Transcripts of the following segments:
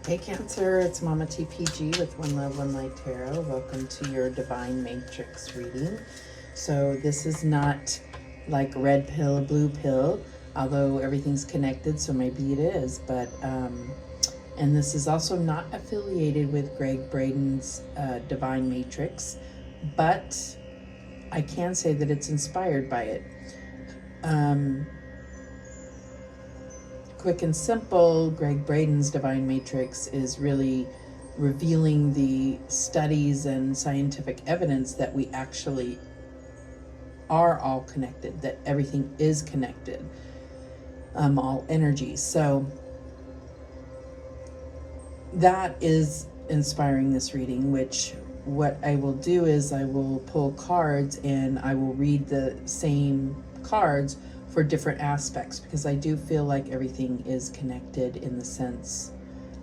Hey Cancer, it's Mama TPG with One Love, One Light Tarot. Welcome to your Divine Matrix reading. So this is not like red pill, blue pill, although everything's connected, so maybe it is. But and this is also not affiliated with Greg Braden's Divine Matrix, but I can say that it's inspired by it. Quick and simple, Greg Braden's Divine Matrix is really revealing the studies and scientific evidence that we actually are all connected, that everything is connected, all energies. So that is inspiring this reading, which what I will do is I will pull cards and I will read the same cards for different aspects, because I do feel like everything is connected in the sense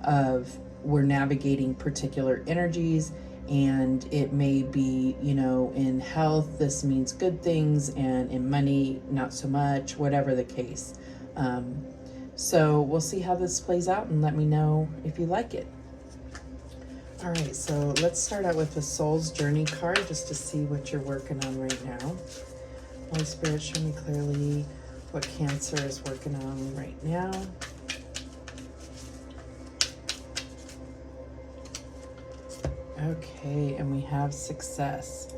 of we're navigating particular energies, and it may be, you know, in health, this means good things, and in money, not so much, whatever the case. So we'll see how this plays out and let me know if you like it. All right, so let's start out with the Soul's Journey card just to see what you're working on right now. Holy Spirit, show me clearly what Cancer is working on right now. Okay, and we have success.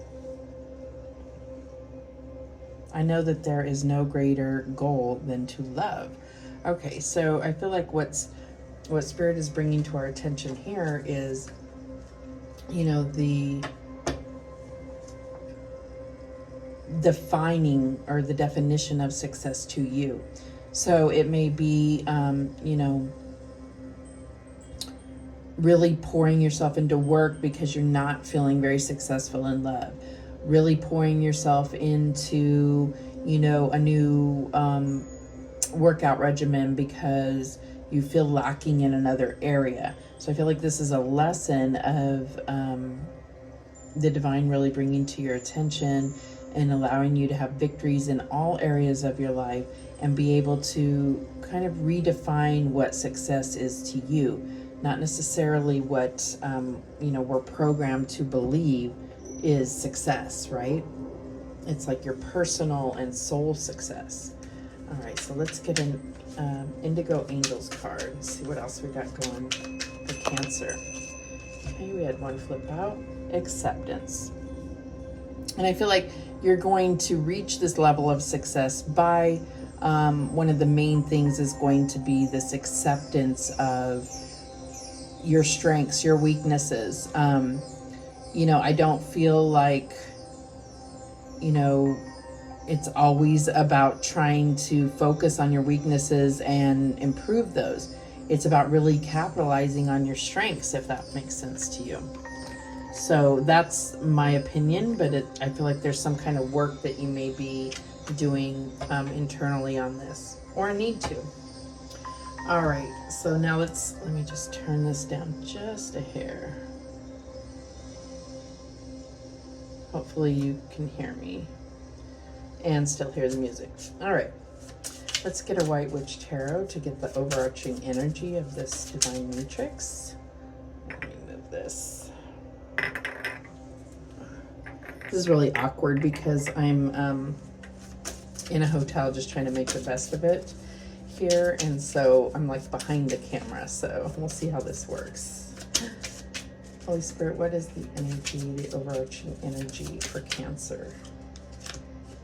I know that there is no greater goal than to love. Okay, so I feel like what Spirit is bringing to our attention here is, you know, the defining or the definition of success to you. So it may be, you know, really pouring yourself into work because you're not feeling very successful in love. Really pouring yourself into, you know, a new workout regimen because you feel lacking in another area. So I feel like this is a lesson of the divine really bringing to your attention and allowing you to have victories in all areas of your life and be able to kind of redefine what success is to you. Not necessarily what, you know, we're programmed to believe is success, right? It's like your personal and soul success. All right, so let's get an Indigo Angels card and see what else we got going for Cancer. Okay, we had one flip out. Acceptance. And I feel like you're going to reach this level of success by one of the main things is going to be this acceptance of your strengths, your weaknesses. You know, I don't feel like, you know, it's always about trying to focus on your weaknesses and improve those. It's about really capitalizing on your strengths, if that makes sense to you. So that's my opinion, but I feel like there's some kind of work that you may be doing internally on this, or need to. All right, so now let me just turn this down just a hair. Hopefully you can hear me and still hear the music. All right, let's get a White Witch Tarot to get the overarching energy of this Divine Matrix. Let me move this. This is really awkward because I'm in a hotel just trying to make the best of it here, and so I'm like behind the camera, so we'll see how this works. Holy Spirit, what is the energy, the overarching energy for Cancer?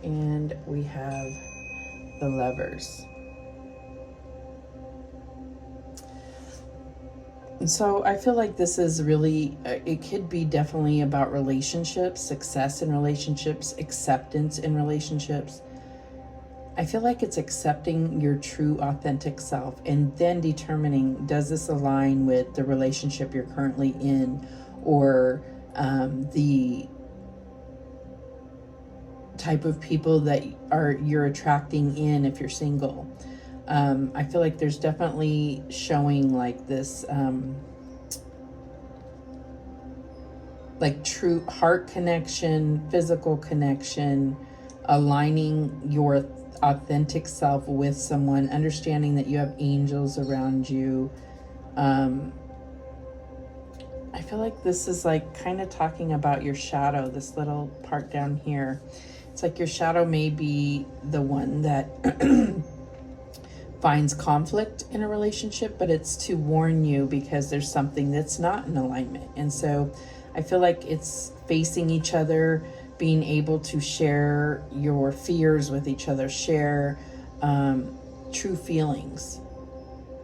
And we have the Lovers. And so I feel like this is really, it could be definitely about relationships, success in relationships, acceptance in relationships. I feel like it's accepting your true authentic self and then determining, does this align with the relationship you're currently in, or the type of people that you're attracting in if you're single. I feel like there's definitely showing like this like true heart connection, physical connection, aligning your authentic self with someone, understanding that you have angels around you, I feel like this is like kind of talking about your shadow, this little part down here. It's like your shadow may be the one that finds conflict in a relationship, but it's to warn you because there's something that's not in alignment. And so I feel like it's facing each other, being able to share your fears with each other, share true feelings.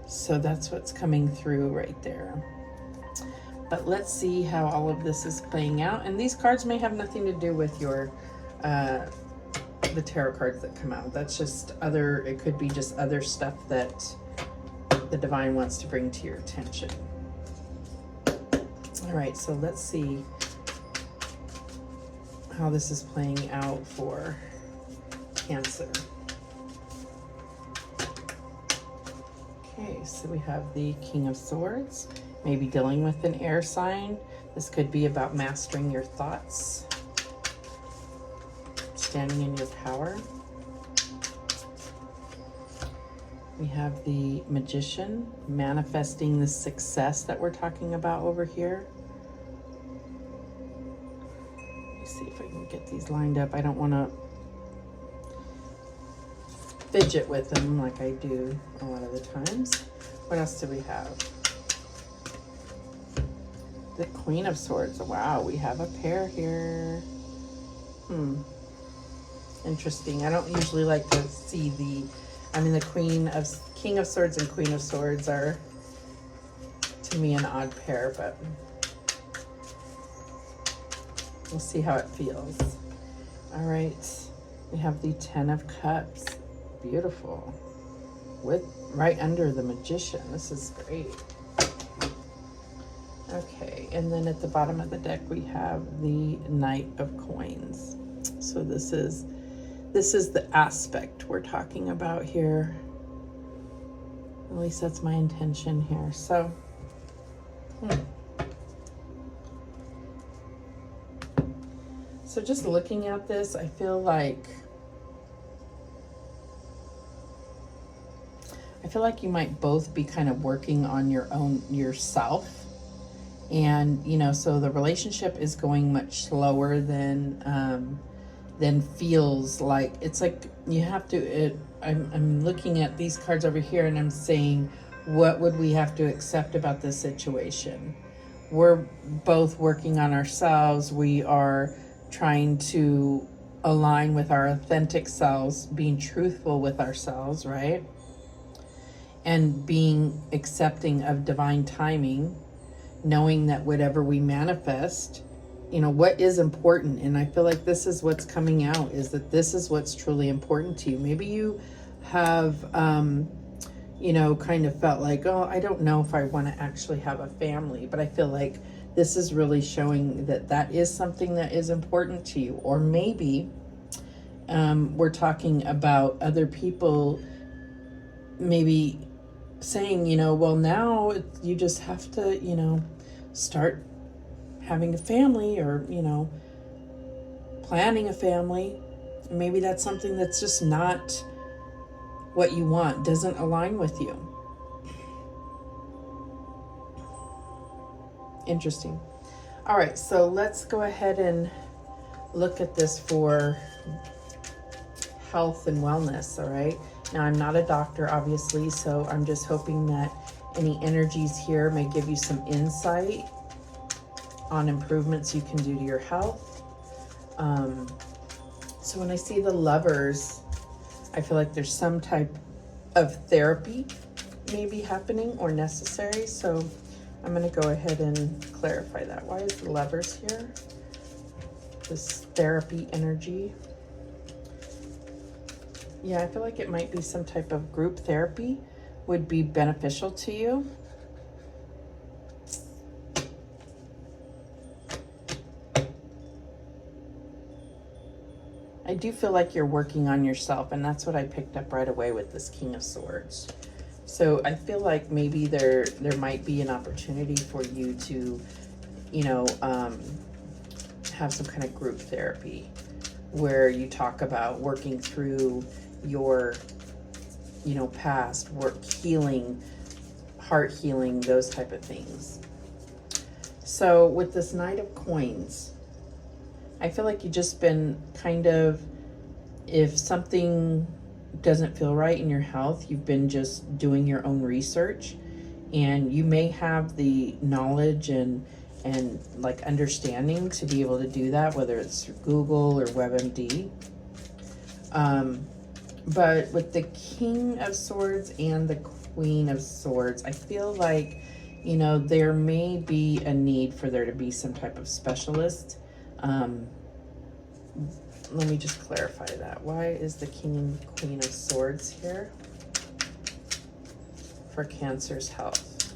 So that's what's coming through right there. But let's see how all of this is playing out. And these cards may have nothing to do with your the tarot cards that come out. That's just other, it could be just other stuff that the divine wants to bring to your attention. All right, so let's see how this is playing out for Cancer. Okay, so we have the King of Swords, maybe dealing with an air sign. This could be about mastering your thoughts, standing in your power. We have the Magician, manifesting the success that we're talking about over here. Let me see if I can get these lined up. I don't want to fidget with them like I do a lot of the times. What else do we have? The Queen of Swords. Wow, we have a pair here. Interesting. I don't usually like to see the King of Swords and Queen of Swords are, to me, an odd pair, but we'll see how it feels. All right, we have the Ten of Cups. Beautiful. With right under the Magician. This is great. Okay, and then at the bottom of the deck we have the Knight of Coins. So this is the aspect we're talking about here. At least that's my intention here. So so just looking at this, I feel like you might both be kind of working on yourself. And, you know, so the relationship is going much slower than feels like. It's like you have to, I'm looking at these cards over here and I'm saying, what would we have to accept about this situation? We're both working on ourselves. We are trying to align with our authentic selves, being truthful with ourselves, right? And being accepting of divine timing, knowing that whatever we manifest, you know, what is important. And I feel like this is what's coming out, is that this is what's truly important to you. Maybe you have, you know, kind of felt like, oh, I don't know if I want to actually have a family, but I feel like this is really showing that that is something that is important to you. Or maybe we're talking about other people maybe saying, you know, well, now you just have to, you know, start having a family, or, you know, planning a family. Maybe that's something that's just not what you want, doesn't align with you. Interesting. All right, so let's go ahead and look at this for health and wellness. All right. Now, I'm not a doctor, obviously, so I'm just hoping that any energies here may give you some insight on improvements you can do to your health. So when I see the Lovers, I feel like there's some type of therapy maybe happening or necessary. So I'm going to go ahead and clarify that. Why is the Lovers here? This therapy energy. Yeah, I feel like it might be some type of group therapy would be beneficial to you. I do feel like you're working on yourself, and that's what I picked up right away with this King of Swords. So I feel like maybe there might be an opportunity for you to, you know, have some kind of group therapy where you talk about working through your, you know, past, work healing, heart healing, those type of things. So with this Knight of Coins, I feel like you've just been kind of, if something doesn't feel right in your health, you've been just doing your own research, and you may have the knowledge and like understanding to be able to do that, whether it's through Google or WebMD. But with the King of Swords and the Queen of Swords, I feel like, you know, there may be a need for there to be some type of specialist. Let me just clarify that. Why is the King and Queen of Swords here for Cancer's health?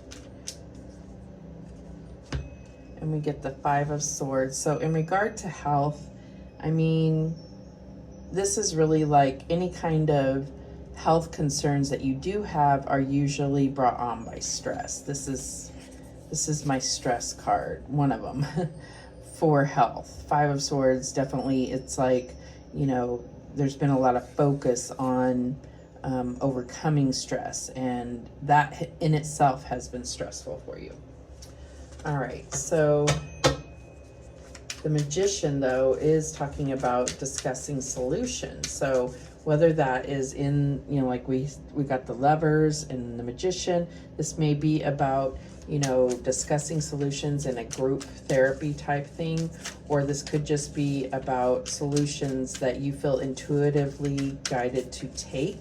And we get the Five of Swords. So in regard to health, I mean, this is really like any kind of health concerns that you do have are usually brought on by stress. This is my stress card, one of them. For health. Five of Swords, definitely, it's like, you know, there's been a lot of focus on overcoming stress, and that in itself has been stressful for you. All right, so the Magician, though, is talking about discussing solutions. So whether that is in, you know, like we got the Lovers and the Magician, this may be about, you know, discussing solutions in a group therapy type thing, or this could just be about solutions that you feel intuitively guided to take.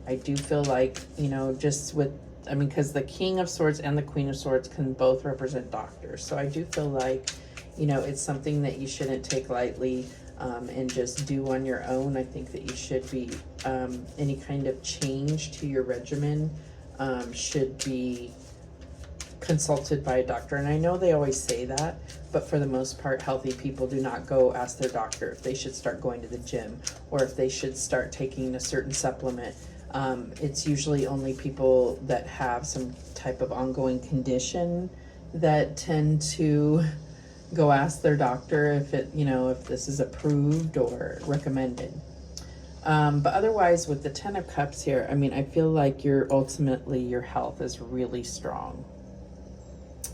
I do feel like, you know, just with, I mean, because the King of Swords and the Queen of Swords can both represent doctors. So I do feel like, you know, it's something that you shouldn't take lightly and just do on your own. I think that you should be, any kind of change to your regimen should be consulted by a doctor. And I know they always say that, but for the most part, healthy people do not go ask their doctor if they should start going to the gym or if they should start taking a certain supplement. It's usually only people that have some type of ongoing condition that tend to go ask their doctor if it, you know, if this is approved or recommended. But otherwise, with the Ten of Cups here, I mean, I feel like ultimately your health is really strong.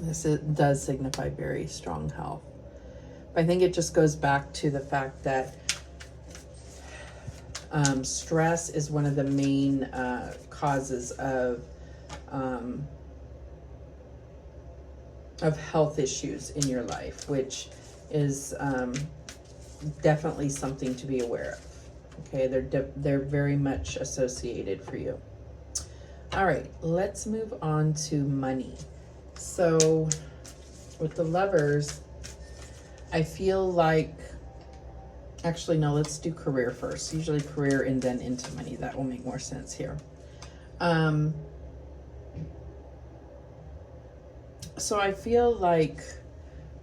This does signify very strong health. But I think it just goes back to the fact that stress is one of the main causes of health issues in your life, which is definitely something to be aware of. Okay, they're very much associated for you. All right, let's move on to money. So with the Lovers, I feel like, actually, no, let's do career first. Usually career and then into money. That will make more sense here. So I feel like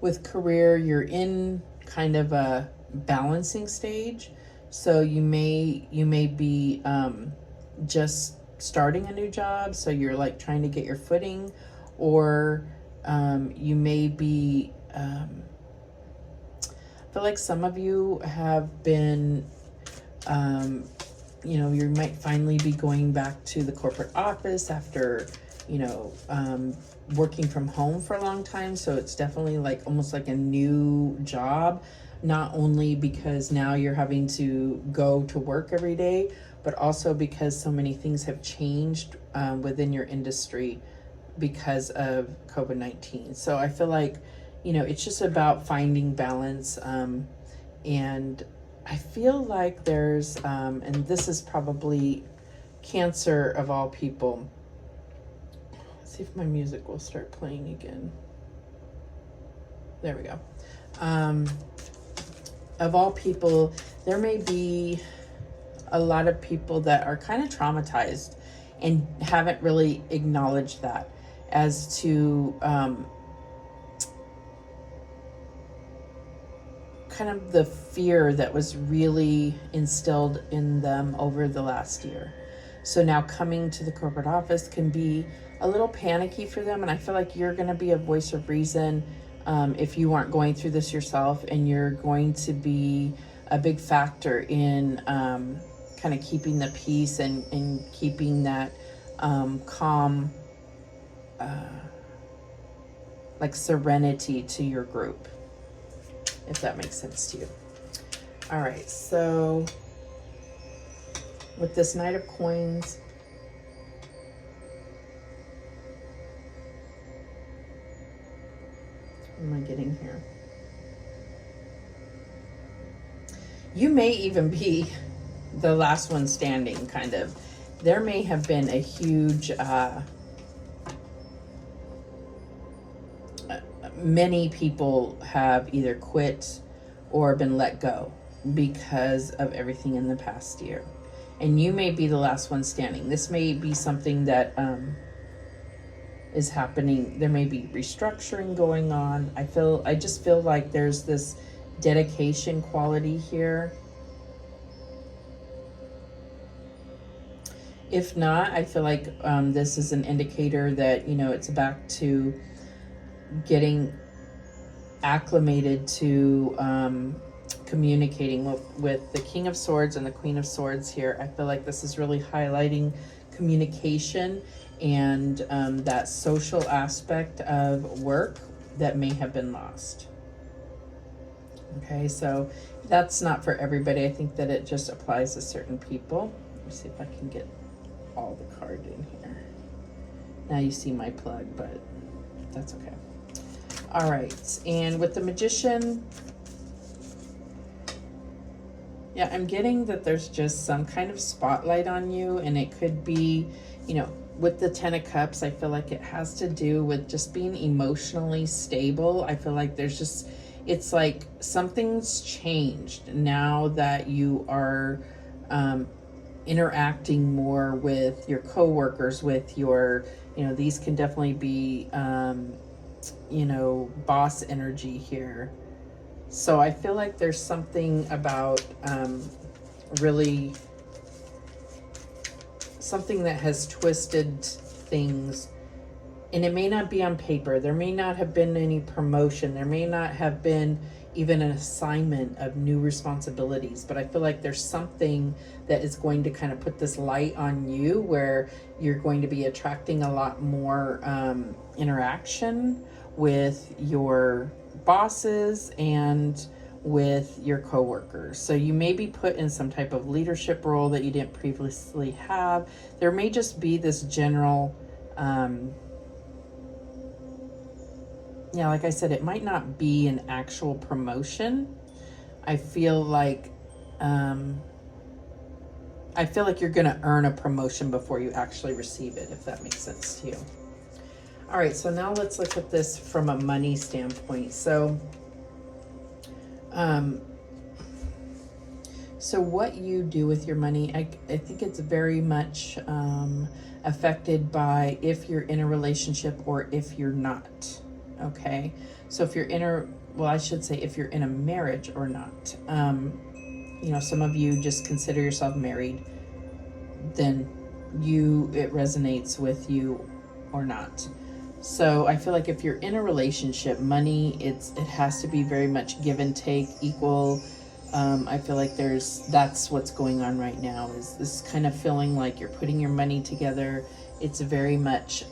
with career, you're in kind of a balancing stage. So you may be just starting a new job. So you're like trying to get your footing, or you may be, I feel like some of you have been, you know, you might finally be going back to the corporate office after, you know, working from home for a long time. So it's definitely like almost like a new job, not only because now you're having to go to work every day, but also because so many things have changed within your industry because of COVID-19. So I feel like, you know, it's just about finding balance. And I feel like there's, and this is probably Cancer of all people. Let's see if my music will start playing again. There we go. Of all people, there may be a lot of people that are kind of traumatized and haven't really acknowledged that as to kind of the fear that was really instilled in them over the last year. So now coming to the corporate office can be a little panicky for them. And I feel like you're going to be a voice of reason if you aren't going through this yourself, and you're going to be a big factor in kind of keeping the peace and keeping that calm like serenity to your group, if that makes sense to you. All right, so with this Knight of Coins, what am I getting here? You may even be the last one standing, kind of. There may have been a huge, many people have either quit or been let go because of everything in the past year. And you may be the last one standing. This may be something that is happening. There may be restructuring going on. I just feel like there's this dedication quality here. If not, I feel like this is an indicator that, you know, it's back to getting acclimated to communicating with the King of Swords and the Queen of Swords here. I feel like this is really highlighting communication and that social aspect of work that may have been lost. Okay, so that's not for everybody. I think that it just applies to certain people. Let me see if I can get all the card in here. Now you see my plug, but that's okay. All right, and with the Magician, yeah, I'm getting that there's just some kind of spotlight on you, and it could be, you know, with the Ten of Cups, I feel like it has to do with just being emotionally stable. I feel like there's just, it's like something's changed now that you are interacting more with your coworkers, with your, you know, these can definitely be, you know, boss energy here. So I feel like there's something about really something that has twisted things, and it may not be on paper. There may not have been any promotion. There may not have been even an assignment of new responsibilities, but I feel like there's something that is going to kind of put this light on you where you're going to be attracting a lot more interaction with your bosses and with your coworkers. So you may be put in some type of leadership role that you didn't previously have. There may just be this general, yeah, like I said, it might not be an actual promotion. I feel like you're gonna earn a promotion before you actually receive it, if that makes sense to you. All right, so now let's look at this from a money standpoint. So, so what you do with your money, I think it's very much affected by if you're in a relationship or if you're not. Okay, so if you're in a, well, I should say if you're in a marriage or not. You know, some of you just consider yourself married, then it resonates with you or not. So I feel like if you're in a relationship, money, it has to be very much give and take, equal. I feel like that's what's going on right now, is this kind of feeling like you're putting your money together. It's very much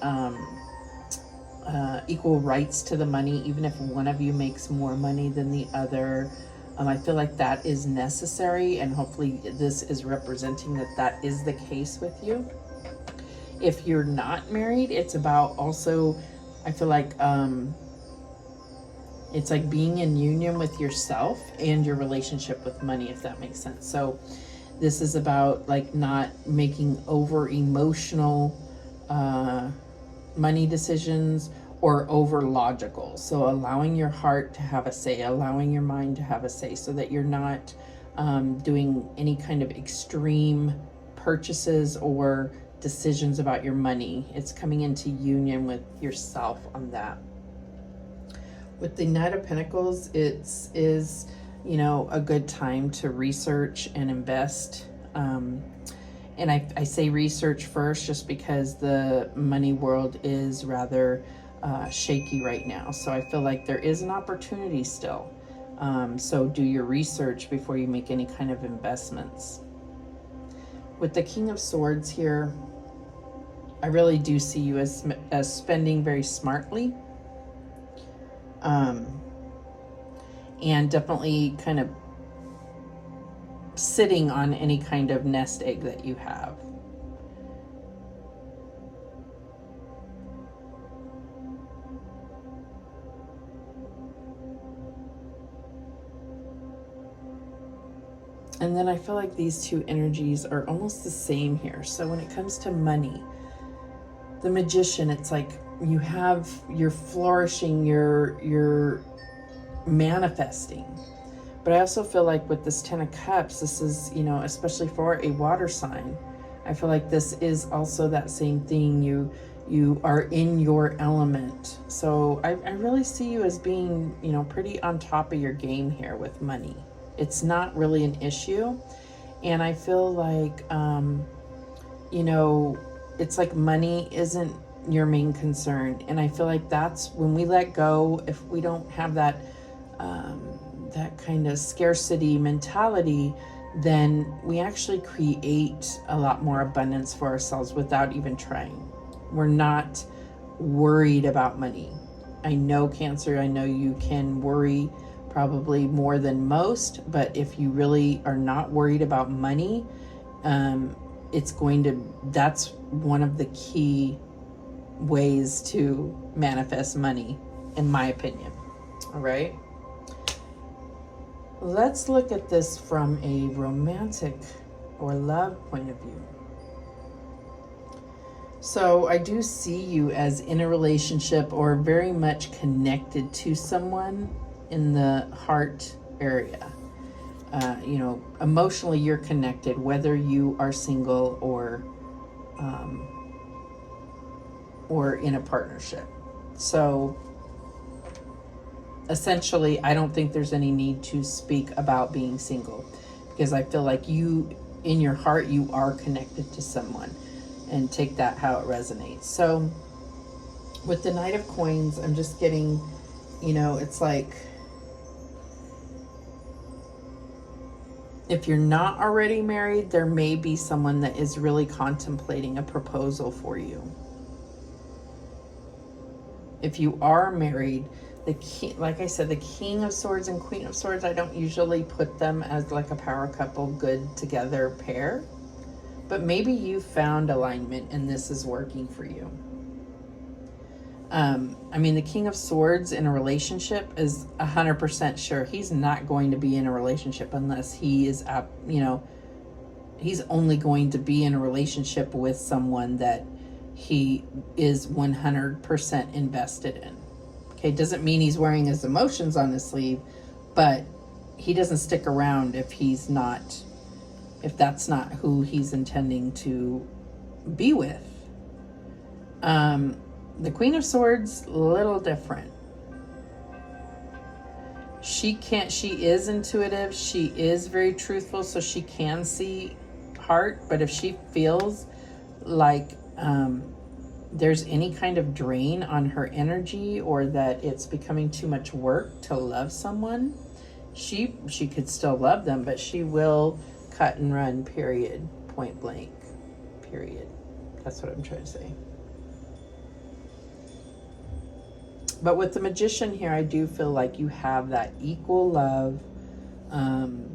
equal rights to the money, even if one of you makes more money than the other. I feel like that is necessary, and hopefully this is representing that is the case with you. If you're not married, it's about also, I feel like it's like being in union with yourself and your relationship with money, if that makes sense. So this is about like not making over emotional money decisions or over logical. So allowing your heart to have a say, allowing your mind to have a say, so that you're not doing any kind of extreme purchases or decisions about your money. It's coming into union with yourself on that. With the Knight of Pentacles, it is, you know, a good time to research and invest. And I say research first just because the money world is rather shaky right now. So I feel like there is an opportunity still. So do your research before you make any kind of investments. With the King of Swords here, I really do see you as spending very smartly. And definitely kind of sitting on any kind of nest egg that you have. And then I feel like these two energies are almost the same here. So when it comes to money, the Magician, it's like you're flourishing, you're manifesting. But I also feel like with this Ten of Cups, this is, especially for a water sign, I feel like this is also that same thing. You are in your element. So I really see you as being, pretty on top of your game here with money. It's not really an issue. And I feel like, it's like money isn't your main concern. And I feel like that's when we let go, if we don't have that kind of scarcity mentality, then we actually create a lot more abundance for ourselves without even trying. We're not worried about money. I know, Cancer, I know you can worry probably more than most, but if you really are not worried about money, that's one of the key ways to manifest money, in my opinion. All right. Let's look at this from a romantic or love point of view. So I do see you as in a relationship or very much connected to someone in the heart area. Emotionally you're connected, whether you are single or in a partnership. So essentially, I don't think there's any need to speak about being single, because I feel like you, in your heart, you are connected to someone, and take that how it resonates. So with the Knight of Coins, I'm just getting, it's like, if you're not already married, there may be someone that is really contemplating a proposal for you. If you are married, like I said, the King of Swords and Queen of Swords, I don't usually put them as like a power couple, good together pair. But maybe you found alignment and this is working for you. The King of Swords in a relationship is 100% sure he's not going to be in a relationship unless he is, he's only going to be in a relationship with someone that he is 100% invested in. Okay, doesn't mean he's wearing his emotions on his sleeve, but he doesn't stick around if that's not who he's intending to be with. The Queen of Swords, a little different. She is intuitive, she is very truthful, so she can see heart, but if she feels like there's any kind of drain on her energy, or that it's becoming too much work to love someone, she could still love them, but she will cut and run, period, point blank, period. That's what I'm trying to say. But with the Magician here, I do feel like you have that equal love. And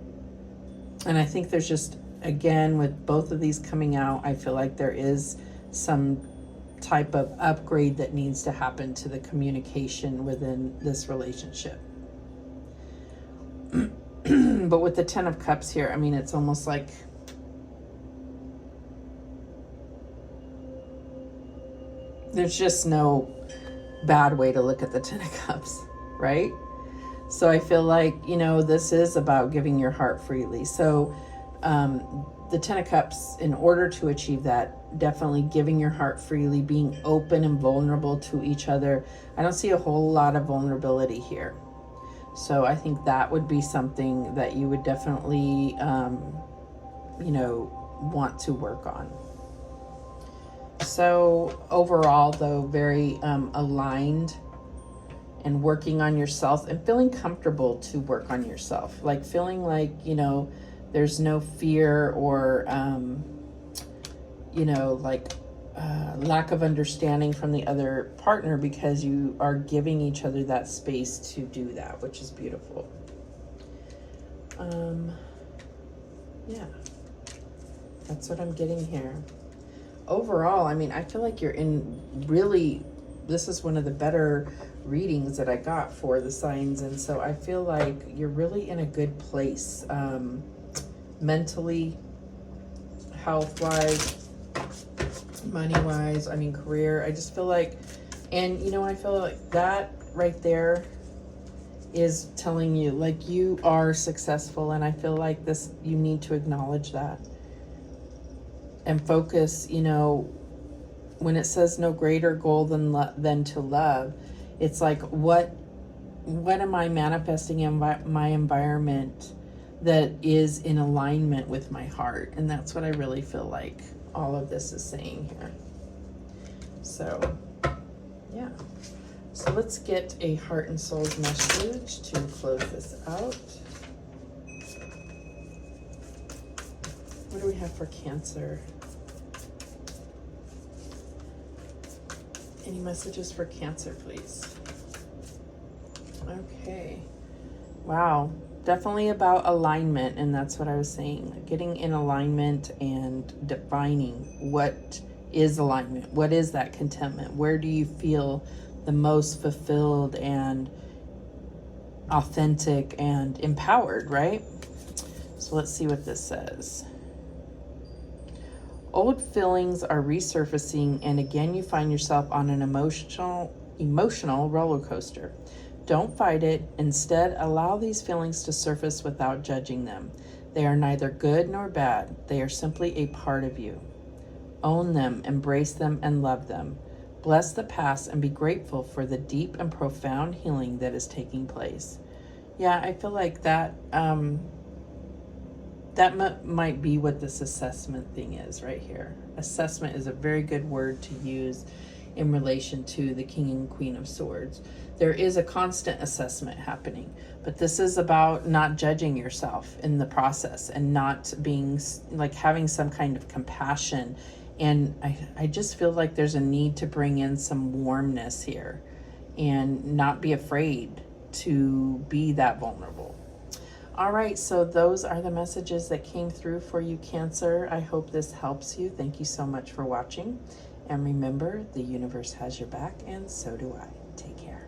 I think there's just, again, with both of these coming out, I feel like there is some type of upgrade that needs to happen to the communication within this relationship. But with the Ten of Cups here, it's almost like there's just no bad way to look at the Ten of Cups, right? So I feel like, this is about giving your heart freely. So the Ten of Cups, in order to achieve that, definitely giving your heart freely, being open and vulnerable to each other. I don't see a whole lot of vulnerability here. So I think that would be something that you would definitely, want to work on. So overall, though, very aligned and working on yourself and feeling comfortable to work on yourself. Like feeling like, there's no fear or, like lack of understanding from the other partner, because you are giving each other that space to do that, which is beautiful. Yeah, that's what I'm getting here. Overall, I mean, I feel like you're in really, this is one of the better readings that I got for the signs. And so I feel like you're really in a good place, mentally, health-wise, money-wise, I mean, career. I just feel like, and you know, I feel like that right there is telling you, like, you are successful. And I feel like this, you need to acknowledge that and focus, you know, when it says no greater goal than to love, it's like, what am I manifesting in my environment that is in alignment with my heart? And that's what I really feel like all of this is saying here. So, yeah. So let's get a heart and soul's message to close this out. What do we have for Cancer? Any messages for Cancer, please? Okay. Wow. Definitely about alignment, and that's what I was saying. Getting in alignment and defining what is alignment. What is that contentment? Where do you feel the most fulfilled and authentic and empowered, right? So let's see what this says. Old feelings are resurfacing, and again you find yourself on an emotional roller coaster. Don't fight it. Instead, allow these feelings to surface without judging them. They are neither good nor bad. They are simply a part of you. Own them, embrace them, and love them. Bless the past and be grateful for the deep and profound healing that is taking place. Yeah, I feel like that might be what this assessment thing is right here. Assessment is a very good word to use in relation to the King and Queen of Swords. There is a constant assessment happening, but this is about not judging yourself in the process and not being like having some kind of compassion. And I just feel like there's a need to bring in some warmness here and not be afraid to be that vulnerable. All right, so those are the messages that came through for you, Cancer. I hope this helps you. Thank you so much for watching. And remember, the universe has your back, and so do I. Take care.